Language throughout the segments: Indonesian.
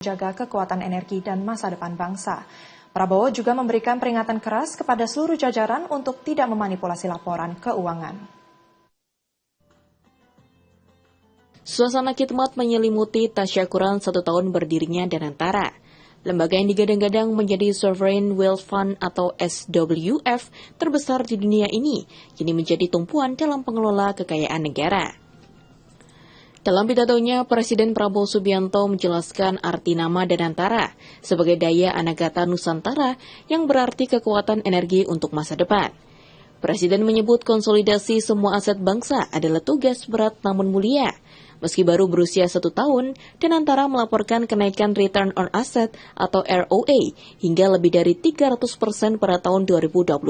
menjaga kekuatan energi dan masa depan bangsa. Prabowo juga memberikan peringatan keras kepada seluruh jajaran untuk tidak memanipulasi laporan keuangan. Suasana khidmat menyelimuti tasyakuran 1 tahun berdirinya Danantara. Lembaga yang digadang-gadang menjadi Sovereign Wealth Fund atau SWF terbesar di dunia ini, kini menjadi tumpuan dalam pengelola kekayaan negara. Dalam pidatonya, Presiden Prabowo Subianto menjelaskan arti nama Danantara sebagai daya anagata Nusantara yang berarti kekuatan energi untuk masa depan. Presiden menyebut konsolidasi semua aset bangsa adalah tugas berat namun mulia. Meski baru berusia 1 tahun, Danantara melaporkan kenaikan Return on Asset atau ROA hingga lebih dari 300% pada tahun 2025.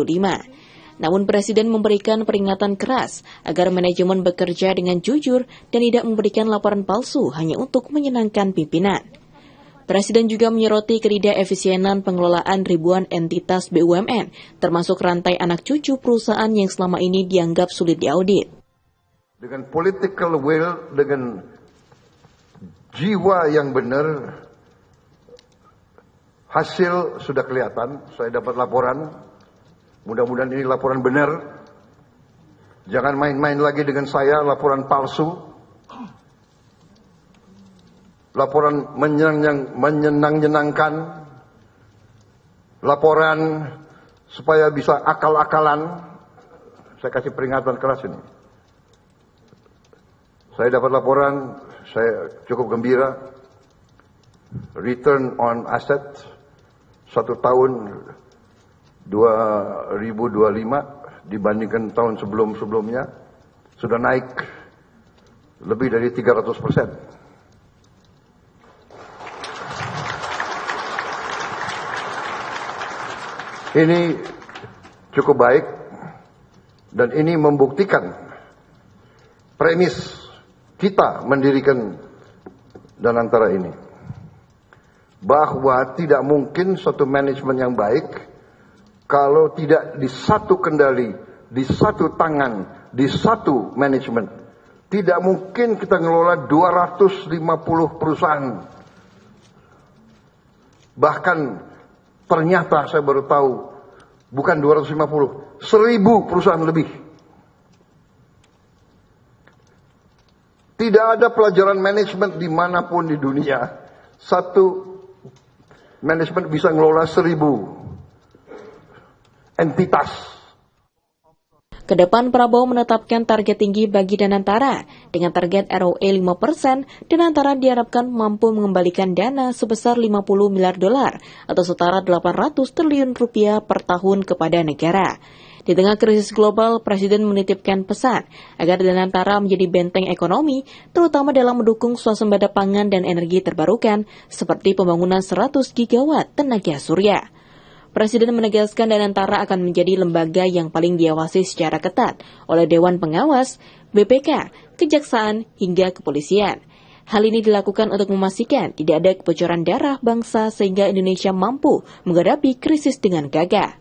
Namun Presiden memberikan peringatan keras agar manajemen bekerja dengan jujur dan tidak memberikan laporan palsu hanya untuk menyenangkan pimpinan. Presiden juga menyoroti ketidakefisienan pengelolaan ribuan entitas BUMN, termasuk rantai anak cucu perusahaan yang selama ini dianggap sulit diaudit. Dengan political will, dengan jiwa yang benar, hasil sudah kelihatan. Saya dapat laporan. Mudah-mudahan ini laporan benar. Jangan main-main lagi dengan saya, laporan palsu. Laporan menyenang-nyenangkan. Laporan supaya bisa akal-akalan. Saya kasih peringatan keras ini. Saya dapat laporan, saya cukup gembira. Return on asset 1 tahun 2025 dibandingkan tahun sebelum-sebelumnya sudah naik lebih dari 300%. Ini cukup baik dan ini membuktikan premis kita mendirikan Danantara ini bahwa tidak mungkin suatu manajemen yang baik kalau tidak di satu kendali, di satu tangan, di satu manajemen. Tidak mungkin kita ngelola 250 perusahaan. Bahkan ternyata saya baru tahu, bukan 250, 1000 perusahaan lebih. Tidak ada pelajaran manajemen dimanapun di dunia. Satu manajemen bisa ngelola 1000 entitas. Kedepan Prabowo menetapkan target tinggi bagi Danantara. Dengan target ROE 5%, Danantara diharapkan mampu mengembalikan dana sebesar 50 miliar dolar atau setara 800 triliun rupiah per tahun kepada negara. Di tengah krisis global, Presiden menitipkan pesan agar Danantara menjadi benteng ekonomi, terutama dalam mendukung swasembada pangan dan energi terbarukan, seperti pembangunan 100 gigawatt tenaga surya. Presiden menegaskan Danantara akan menjadi lembaga yang paling diawasi secara ketat oleh Dewan Pengawas, BPK, Kejaksaan, hingga Kepolisian. Hal ini dilakukan untuk memastikan tidak ada kebocoran darah bangsa sehingga Indonesia mampu menghadapi krisis dengan gagah.